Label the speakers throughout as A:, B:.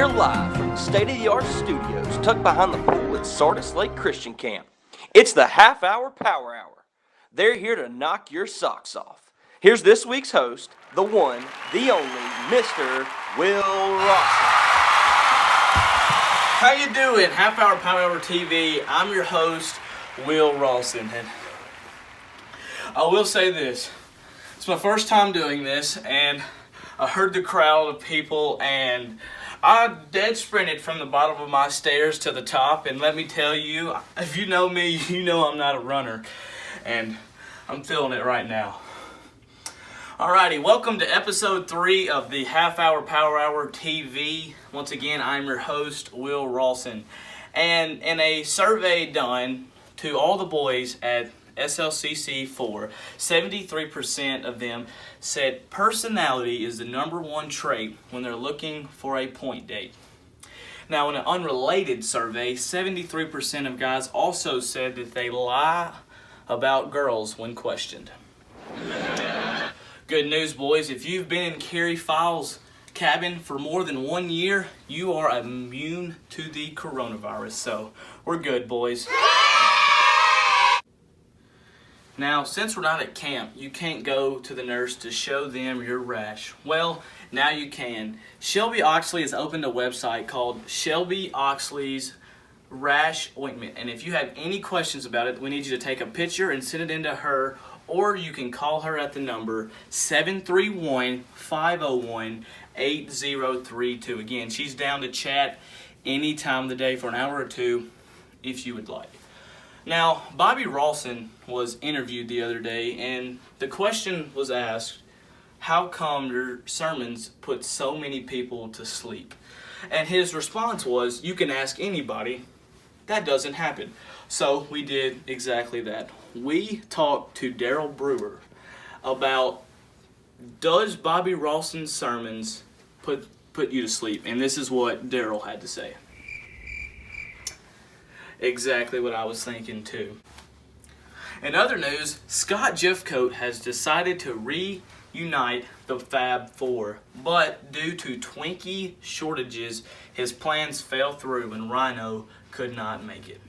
A: here live from the state-of-the-art studios tucked behind the pool at Sardis Lake Christian Camp. It's the half-hour power hour. They're here to knock your socks off. Here's this week's host, the one, the only, Mr. Will Rawson.
B: How you doing? Half Hour Power Hour TV. I'm your host, Will Rawson, and I will say this. It's my first time doing this, and I heard the crowd of people, and I dead sprinted from the bottom of my stairs to the top, and let me tell you, if you know me, you know I'm not a runner, and I'm feeling it right now. Alrighty, welcome to episode 3 of the Half Hour Power Hour TV. Once again, I'm your host, Will Rawson. And in a survey done to all the boys at SLCC 4, 73% of them said personality is the number one trait when they're looking for a point date. Now, in an unrelated survey, 73% of guys also said that they lie about girls when questioned. Good news, boys. If you've been in Carrie Files' cabin for more than 1 year, you are immune to the coronavirus. So, we're good, boys. Now, since we're not at camp, you can't go to the nurse to show them your rash. Well, now you can. Shelby Oxley has opened a website called Shelby Oxley's Rash Ointment. And if you have any questions about it, we need you to take a picture and send it in to her, or you can call her at the number 731-501-8032. Again, she's down to chat any time of the day for an hour or two if you would like. Now, Bobby Rawson was interviewed the other day, and the question was asked, how come your sermons put so many people to sleep? And his response was, you can ask anybody. That doesn't happen. So we did exactly that. We talked to Daryl Brewer about, does Bobby Rawson's sermons put you to sleep? And this is what Daryl had to say. Exactly what I was thinking too. In other news, Scott Jeffcoat has decided to reunite the Fab Four, but due to Twinkie shortages, his plans fell through and Rhino could not make it.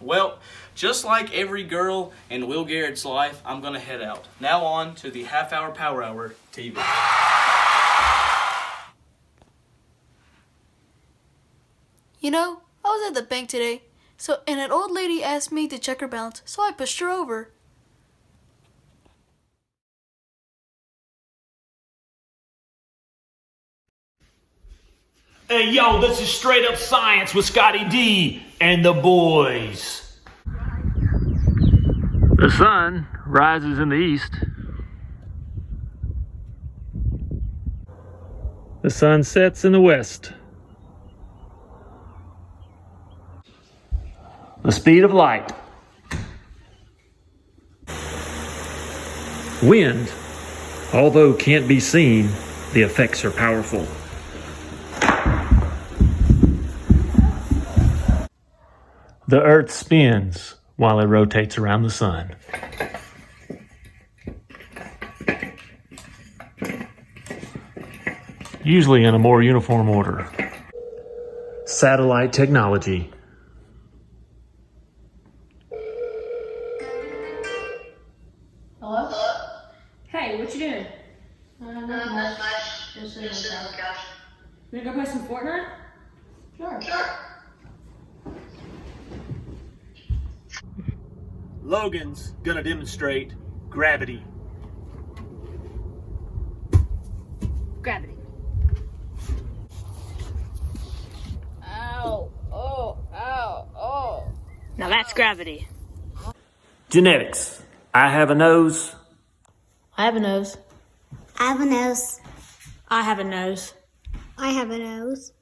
B: Well, just like every girl in Will Garrett's life, I'm going to head out. Now on to the Half Hour Power Hour TV.
C: You know, I was at the bank today, and an old lady asked me to check her balance, so I pushed her over.
D: Hey, yo, this is Straight Up Science with Scotty D and the boys. The sun rises in the east. The sun sets in the west. The speed of light. Wind, although can't be seen, the effects are powerful. The earth spins while it rotates around the sun. Usually in a more uniform order. Satellite technology.
E: Hello? Hey, what you doing? Nothing much. Just sitting on the couch. You wanna go play some Fortnite? Sure.
D: Logan's gonna demonstrate gravity.
E: Gravity. Ow. Oh. Ow. Oh. Now that's gravity.
D: Genetics. I have a nose.
E: I have a nose.
F: I have a nose.
E: I have a nose.
F: I have a nose.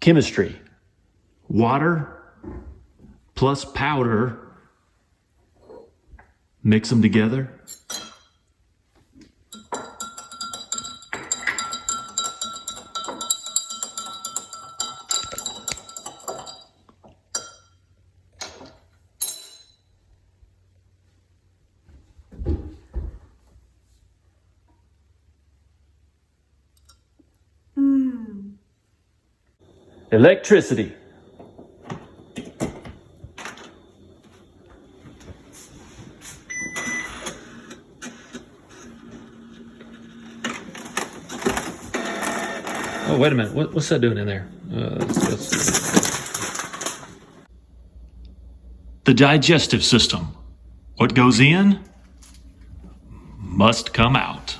D: Chemistry. Water plus powder. Mix them together. Electricity. Oh, wait a minute. What's that doing in there? The digestive system. What goes in must come out.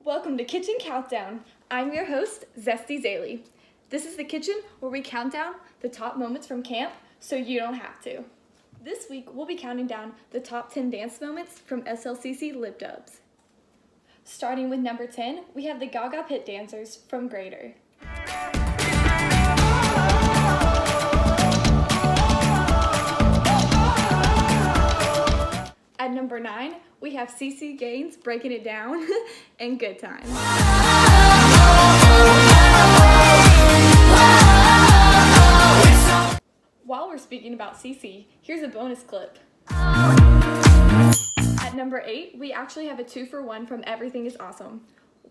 G: Welcome to Kitchen Countdown. I'm your host, Zesty Zaley. This is the kitchen where we count down the top moments from camp so you don't have to. This week, we'll be counting down the top 10 dance moments from SLCC Lip Dubs. Starting with number 10, we have the Gaga Pit Dancers from Grader. At number 9, we have CC Gaines Breaking It Down and Good Time. While we're speaking about CC, here's a bonus clip. At number 8, we actually have a 2-for-1 from Everything is Awesome.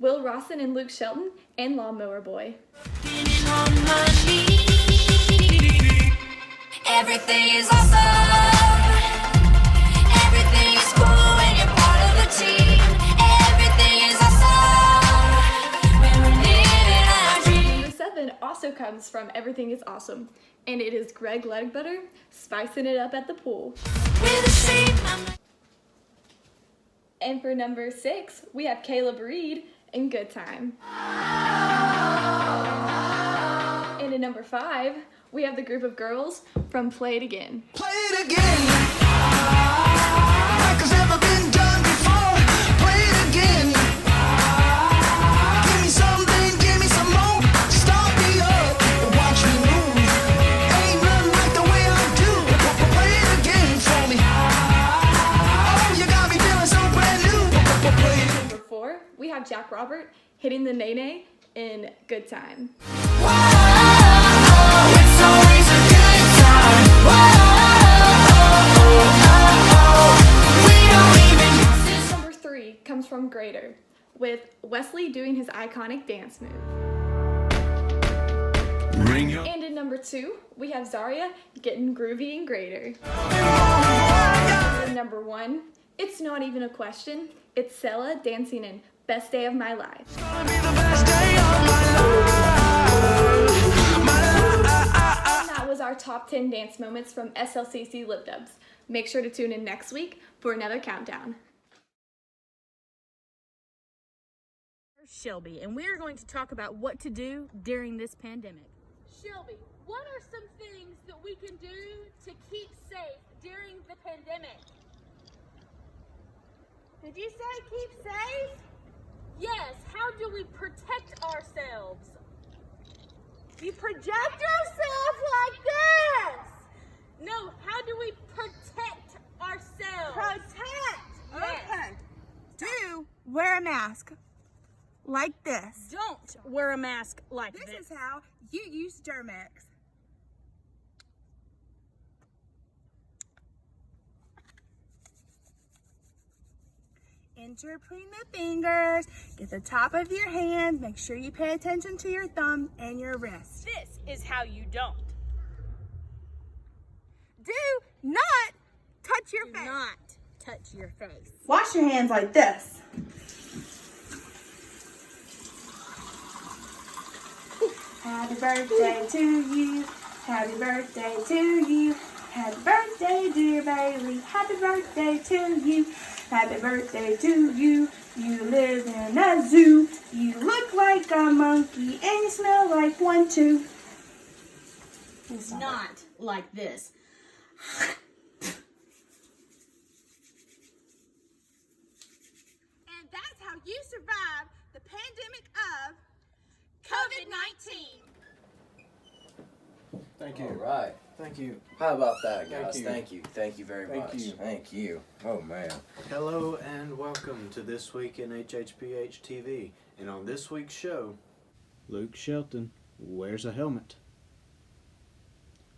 G: Will Rawson and Luke Shelton and Lawnmower Boy.
H: Everything is awesome. Everything is cool when you're part of the team. Everything is awesome when we're living our dream.
G: Number 7 also comes from Everything is Awesome, and it is Greg Ledbetter spicing it up at the pool.
H: We're the same.
G: And for number 6, we have Caleb Reed and Good Time. And at number 5, we have the group of girls from Play It Again.
I: Play it again, like it's never been done before. Play it again. Give me something, give me some more. Start me up, watch me move. Ain't nothing like the way I do. Play it again for me. Oh, you got me feeling so brand new. Play it.
G: Number 4, we have Jack Robert hitting the nay-nay in Good Time.
H: It's always a good time. We don't even.
G: Number 3 comes from Grader, with Wesley doing his iconic dance move. And in number 2, we have Zaria getting groovy and Grader. And in number 1, it's not even a question, it's Sella dancing in Best Day of My Life.
I: Gonna be the best day of my life.
G: And that was our top 10 dance moments from SLCC Lip Dubs. Make sure to tune in next week for another countdown.
E: Shelby, and we are going to talk about what to do during this pandemic.
J: Shelby, what are some things that we can do to keep safe during the pandemic?
E: Did you say keep safe?
J: Yes, how do we protect ourselves?
E: You project yourself like this.
J: No, how do we protect ourselves?
E: Protect.
J: Yes.
E: Okay. Do wear a mask like this.
J: Don't wear a mask like this.
E: This is how you use Dermex. Enter between the fingers, get the top of your hand, make sure you pay attention to your thumb and your wrist.
J: This is how you don't.
E: Do not touch your
J: Do
E: face.
J: not touch your face.
E: Wash your hands like this. Happy birthday to you. Happy birthday to you. Happy birthday, dear Bailey. Happy birthday to you. Happy birthday to you. You live in a zoo. You look like a monkey and you smell like one too.
J: Not like this.
E: And that's how you survive the pandemic of
J: COVID-19.
K: Thank you.
A: All right.
K: Thank you.
A: How about that, guys?
K: Thank you.
A: Thank you very
K: Thank
A: much.
K: you.
A: Thank you. Oh, man.
K: Hello and welcome to This Week in HHPH-TV. And on this week's show, Luke Shelton wears a helmet.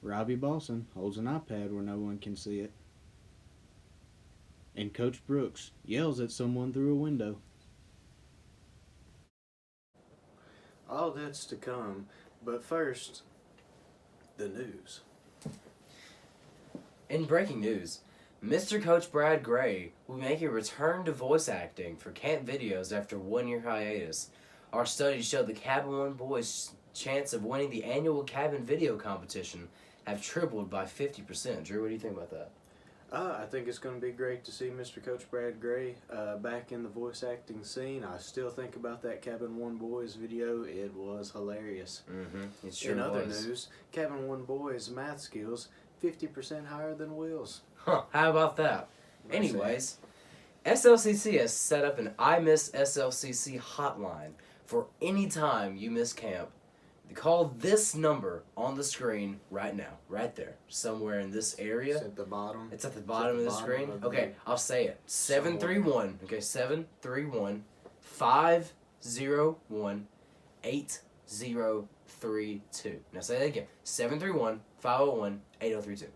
K: Robbie Bosson holds an iPad where no one can see it. And Coach Brooks yells at someone through a window. All that's to come, but first, the news.
L: In breaking news, Mr. Coach Brad Gray will make a return to voice acting for camp videos after 1-year hiatus. Our studies show the Cabin 1 boys' chance of winning the annual cabin video competition have tripled by 50%. Drew, what do you think about that?
K: I think it's going to be great to see Mr. Coach Brad Gray back in the voice acting scene. I still think about that Cabin 1 Boys video. It was hilarious.
L: Mm-hmm. It sure
K: In other
L: was.
K: news, Cabin 1 Boys math skills 50% higher than Will's.
L: Huh, how about that? Anyways, SLCC has set up an I Miss SLCC hotline for any time you miss camp. Call this number on the screen right now, right there, somewhere in this area.
K: It's at the bottom.
L: It's at the bottom of the screen. Okay, I'll say it. 731. Okay, 731 501 8032. Now say that again. 731 501 8032.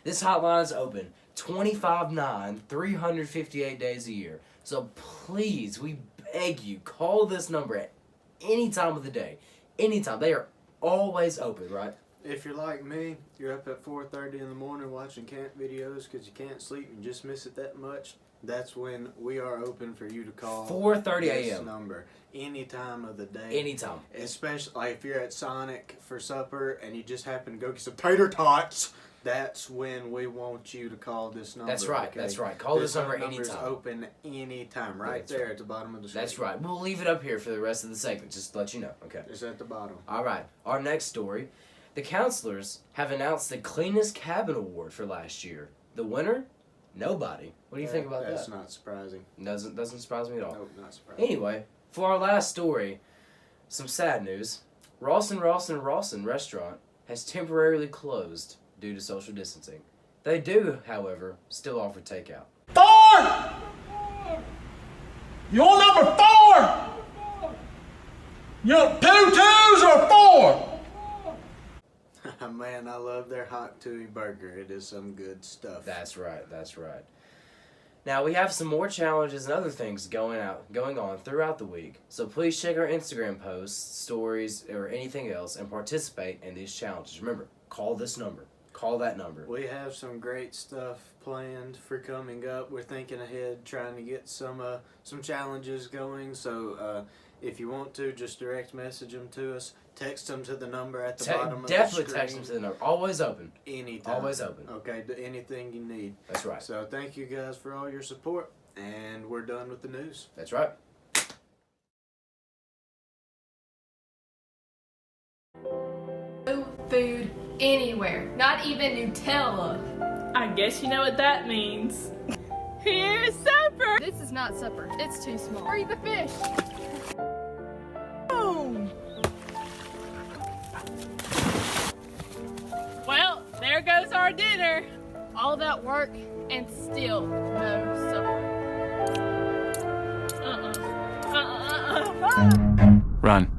L: This hotline is open 25/9, 358 days a year. So please, we beg you, call this number at any time of the day. Anytime. They are always open, right?
K: If you're like me, you're up at 4:30 in the morning watching camp videos because you can't sleep and just miss it that much. That's when we are open for you to call
L: 4:30
K: this
L: a.m.
K: number any time of the day.
L: Anytime.
K: Especially like if you're at Sonic for supper and you just happen to go get some tater tots. That's when we want you to call this number.
L: That's right.
K: Okay?
L: That's right. Call this number
K: number's
L: anytime.
K: Open anytime. Right
L: That's
K: there
L: right.
K: at the bottom of the screen.
L: That's right. We'll leave it up here for the rest of the segment, just to let you know. Okay.
K: It's at the bottom.
L: All right. Our next story. The counselors have announced the Cleanest Cabin Award for last year. The winner? Nobody. What do you think about
K: That's
L: that?
K: not surprising.
L: Doesn't surprise me at all.
K: Nope, not surprising.
L: Anyway, for our last story, some sad news. Rawson restaurant has temporarily closed due to social distancing. They do, however, still offer takeout.
I: 4! You want number 4? You want 2 2s or 4?
K: Man, I love their hot tui burger. It is some good stuff.
L: That's right. That's right. Now we have some more challenges and other things going on throughout the week. So please check our Instagram posts, stories, or anything else and participate in these challenges. Remember, call this number. Call that number.
K: We have some great stuff planned for coming up. We're thinking ahead, trying to get some challenges going. So if you want to, just direct message them to us. Text them to the number at the bottom of the screen.
L: Definitely text them to the number. Always open.
K: Anytime.
L: Always open.
K: Okay, anything you need.
L: That's right.
K: So thank you guys for all your support, and we're done with the news.
L: That's right.
G: No food anywhere, not even Nutella.
J: I guess you know what that means. Here's supper!
G: This is not supper. It's too small. Or eat the fish.
J: Well, there goes our dinner.
G: All that work and still no supper.
B: Run.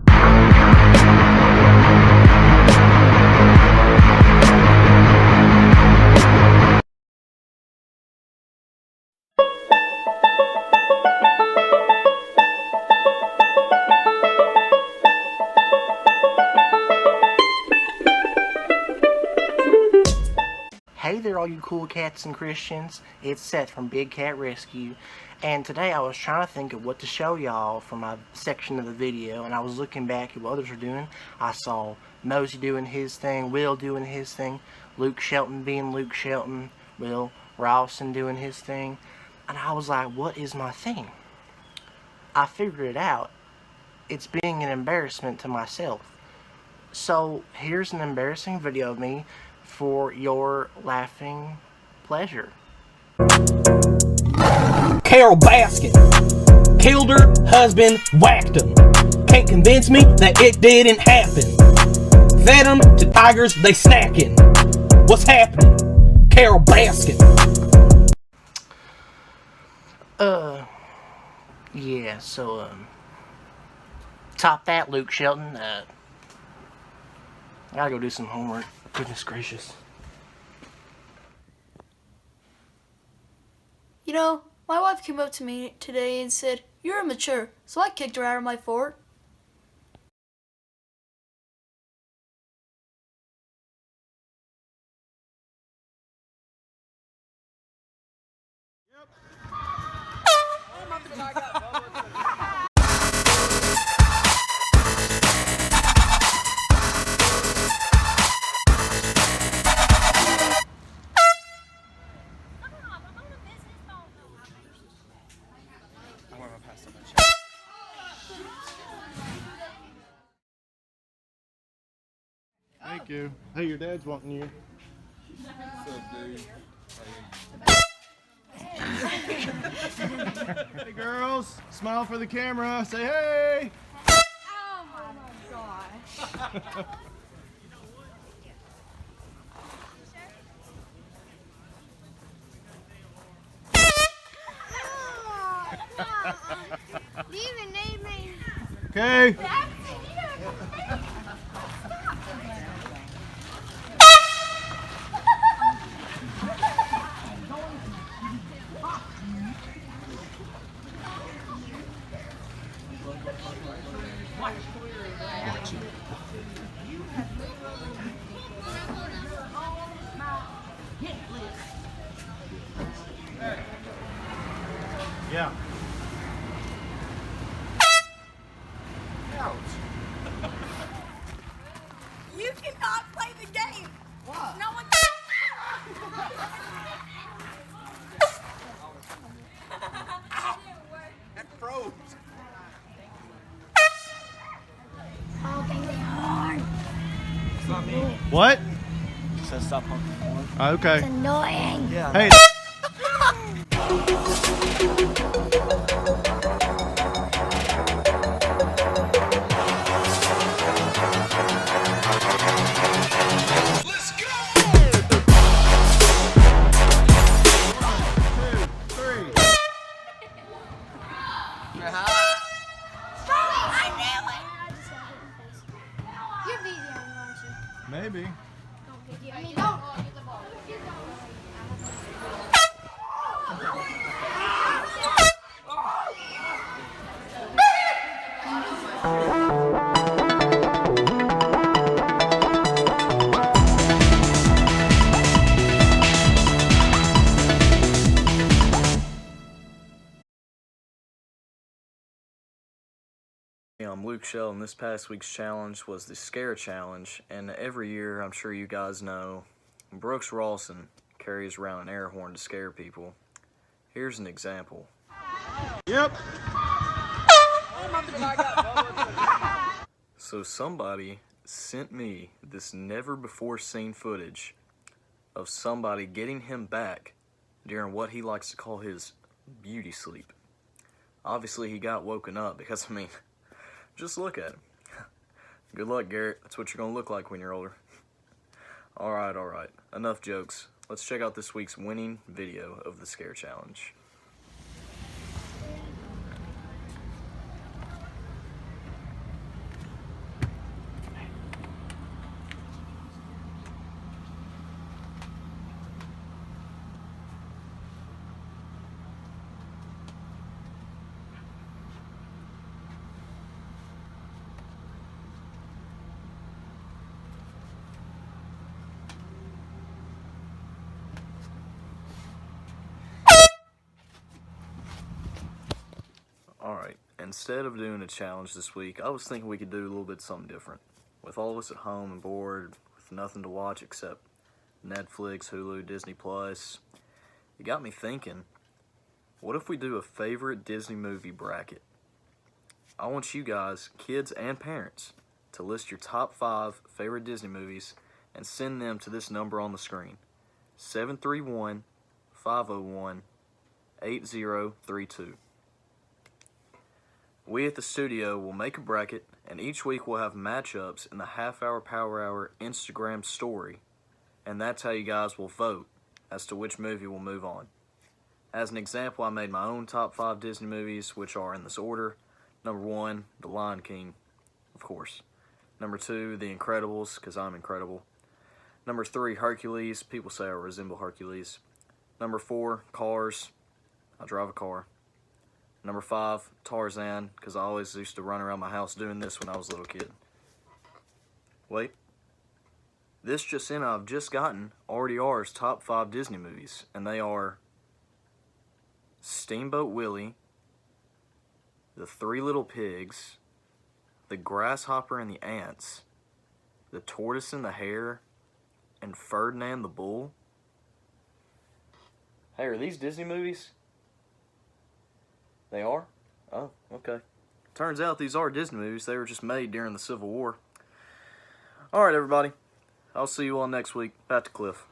M: Hey there, all you cool cats and Christians. It's Seth from Big Cat Rescue, and today I was trying to think of what to show y'all for my section of the video, and I was looking back at what others were doing. I saw Mosey doing his thing, Will doing his thing, Luke Shelton being Luke Shelton, Will Rawson doing his thing, and I was like, what is my thing? I figured it out. It's being an embarrassment to myself. So here's an embarrassing video of me for your laughing pleasure.
N: Carol Baskin killed her husband, whacked him. Can't convince me that it didn't happen. Fed them to tigers, they snacking. What's happening? Carol Baskin.
M: Yeah, so, top that, Luke Shelton. I gotta go do some homework.
K: Goodness gracious.
C: You know, my wife came up to me today and said, "You're immature," so I kicked her out of my fort.
O: Thank you. Hey, your dad's wanting you.
P: What's up, dude?
O: Hey, girls, smile for the camera. Say hey.
J: Oh my gosh.
F: Do you even need me?
O: Okay. Yeah.
H: You cannot play the game.
O: Why?
H: No one.
O: That froze.
F: Oh, baby, hard.
K: It's not me.
O: What?
K: It says stop honking the horn.
O: Okay.
F: It's annoying.
K: Yeah.
O: Hey.
F: You're videoing, aren't you?
O: Maybe.
F: I mean, don't.
Q: I'm Luke Shell, and this past week's challenge was the Scare Challenge, and every year, I'm sure you guys know, Brooks Rawson carries around an air horn to scare people. Here's an example.
O: Yep.
Q: So somebody sent me this never-before-seen footage of somebody getting him back during what he likes to call his beauty sleep. Obviously, he got woken up because, I mean, just look at him. Good luck, Garrett. That's what you're going to look like when you're older. Alright. Enough jokes. Let's check out this week's winning video of the Scare Challenge. Alright, instead of doing a challenge this week, I was thinking we could do a little bit something different. With all of us at home and bored, with nothing to watch except Netflix, Hulu, Disney Plus, it got me thinking, what if we do a favorite Disney movie bracket? I want you guys, kids and parents, to list your top 5 favorite Disney movies and send them to this number on the screen, 731-501-8032. We at the studio will make a bracket, and each week we'll have matchups in the half-hour Power Hour Instagram story, and that's how you guys will vote as to which movie will move on. As an example, I made my own top 5 Disney movies, which are in this order. Number 1, The Lion King, of course. Number 2, The Incredibles, because I'm incredible. Number 3, Hercules. People say I resemble Hercules. Number 4, Cars. I drive a car. Number 5, Tarzan, because I always used to run around my house doing this when I was a little kid. Wait. This just in, I've just gotten RDR's top 5 Disney movies, and they are Steamboat Willie, The 3 Little Pigs, The Grasshopper and the Ants, The Tortoise and the Hare, and Ferdinand the Bull. Hey, are these Disney movies? They are? Oh, okay. Turns out these are Disney movies. They were just made during the Civil War. Alright, everybody. I'll see you all next week. Back to Cliff.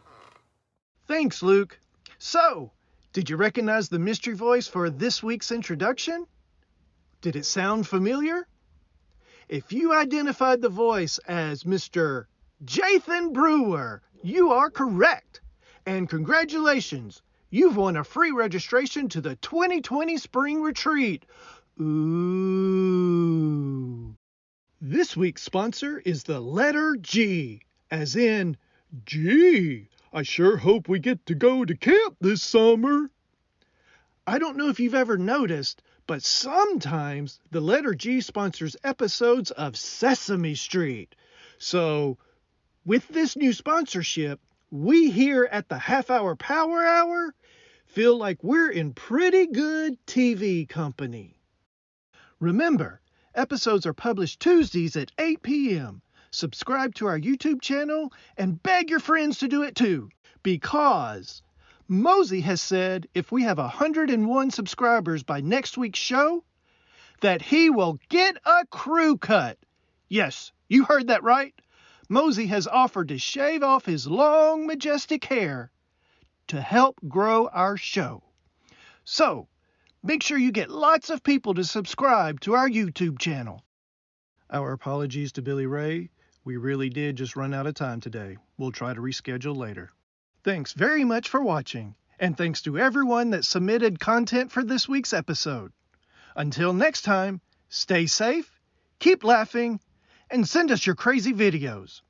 R: Thanks, Luke. So, did you recognize the mystery voice for this week's introduction? Did it sound familiar? If you identified the voice as Mr. Jathan Brewer, you are correct. And congratulations, you've won a free registration to the 2020 Spring Retreat. Ooh. This week's sponsor is the letter G, as in, gee, I sure hope we get to go to camp this summer. I don't know if you've ever noticed, but sometimes the letter G sponsors episodes of Sesame Street. So, with this new sponsorship, we here at the Half Hour Power Hour feel like we're in pretty good TV company. Remember, episodes are published Tuesdays at 8 p.m. Subscribe to our YouTube channel and beg your friends to do it too, because Mosey has said if we have 101 subscribers by next week's show, that he will get a crew cut. Yes, you heard that right. Mosey has offered to shave off his long, majestic hair to help grow our show. So, make sure you get lots of people to subscribe to our YouTube channel. Our apologies to Billy Ray. We really did just run out of time today. We'll try to reschedule later. Thanks very much for watching, and thanks to everyone that submitted content for this week's episode. Until next time, stay safe, keep laughing, and send us your crazy videos.